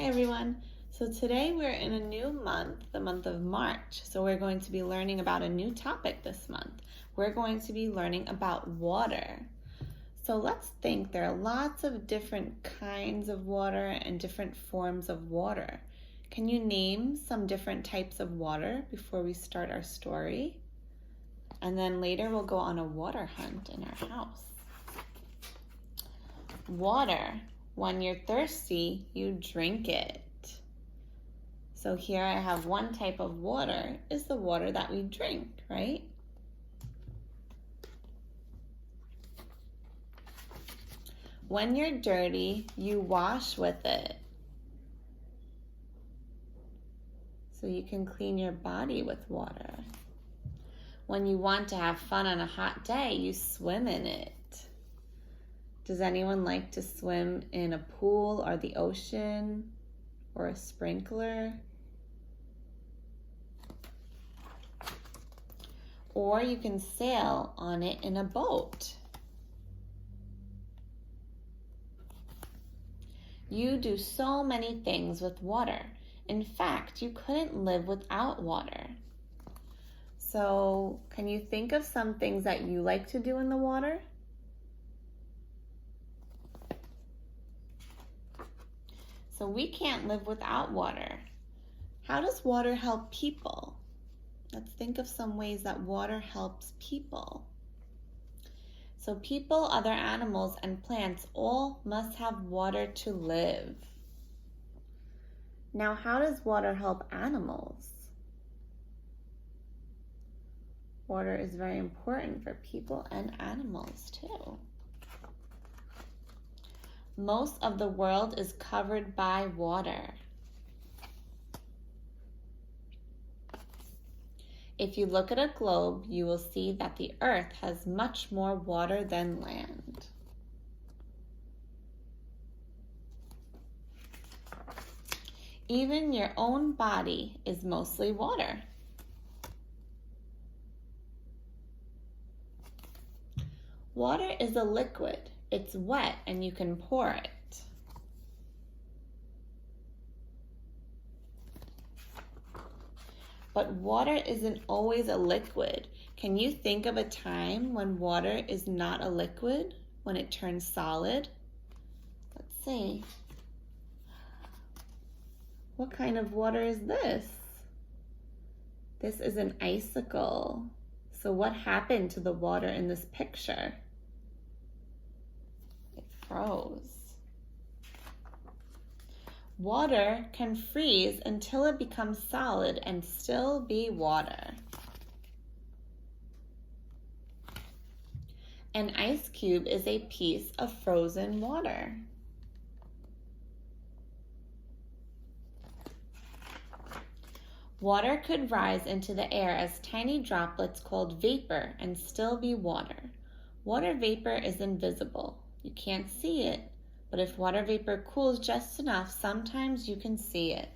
everyone. So today we're in a new month, the month of March. So we're going to be learning about a new topic this month. We're going to be learning about water. So let's think, there are lots of different kinds of water and different forms of water. Can you name some different types of water before we start our story? And then later we'll go on a water hunt in our house. Water. When you're thirsty, you drink it. So here I have one type of water, is the water that we drink, right? When you're dirty, you wash with it. So you can clean your body with water. When you want to have fun on a hot day, you swim in it. Does anyone like to swim in a pool or the ocean or a sprinkler? Or you can sail on it in a boat. You do so many things with water. In fact, you couldn't live without water. So, can you think of some things that you like to do in the water? So we can't live without water. How does water help people? Let's think of some ways that water helps people. So people, other animals, and plants all must have water to live. Now, how does water help animals? Water is very important for people and animals too. Most of the world is covered by water. If you look at a globe, you will see that the earth has much more water than land. Even your own body is mostly water. Water is a liquid. It's wet and you can pour it. But water isn't always a liquid. Can you think of a time when water is not a liquid, when it turns solid? Let's see. What kind of water is this? This is an icicle. So what happened to the water in this picture? It froze. Water can freeze until it becomes solid and still be water. An ice cube is a piece of frozen water. Water could rise into the air as tiny droplets called vapor and still be water. Water vapor is invisible. You can't see it. But if water vapor cools just enough, sometimes you can see it.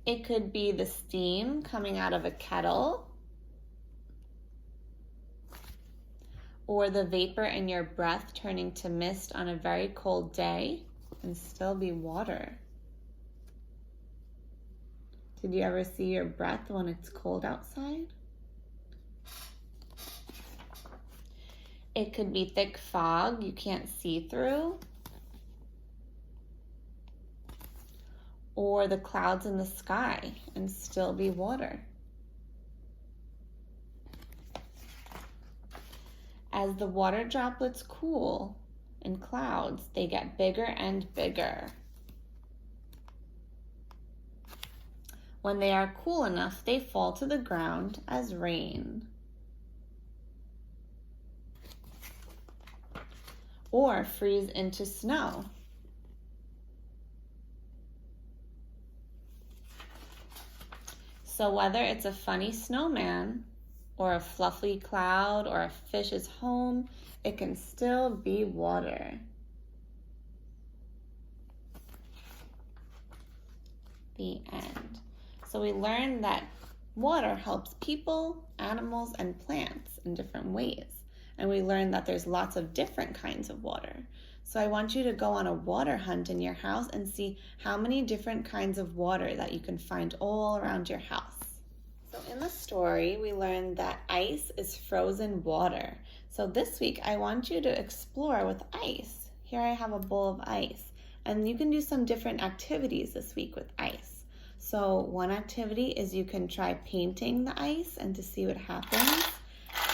It could be the steam coming out of a kettle, or the vapor in your breath turning to mist on a very cold day and still be water. Did you ever see your breath when it's cold outside? It could be thick fog you can't see through, or the clouds in the sky and still be water. As the water droplets cool in clouds, they get bigger and bigger. When they are cool enough, they fall to the ground as rain. Or freeze into snow. So whether it's a funny snowman or a fluffy cloud or a fish's home, it can still be water. The end. So we learned that water helps people, animals, and plants in different ways. and we learned that there's lots of different kinds of water. So I want you to go on a water hunt in your house and see how many different kinds of water that you can find all around your house. So in the story, we learned that ice is frozen water. So this week, I want you to explore with ice. Here I have a bowl of ice, and you can do some different activities this week with ice. So one activity is you can try painting the ice and to see what happens.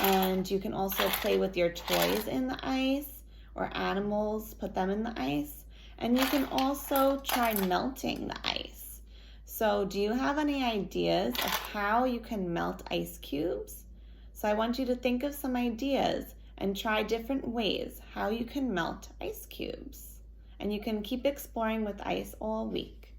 And you can also play with your toys in the ice or animals, put them in the ice. And you can also try melting the ice. So do you have any ideas of how you can melt ice cubes? So I want you to think of some ideas and try different ways how you can melt ice cubes. And you can keep exploring with ice all week.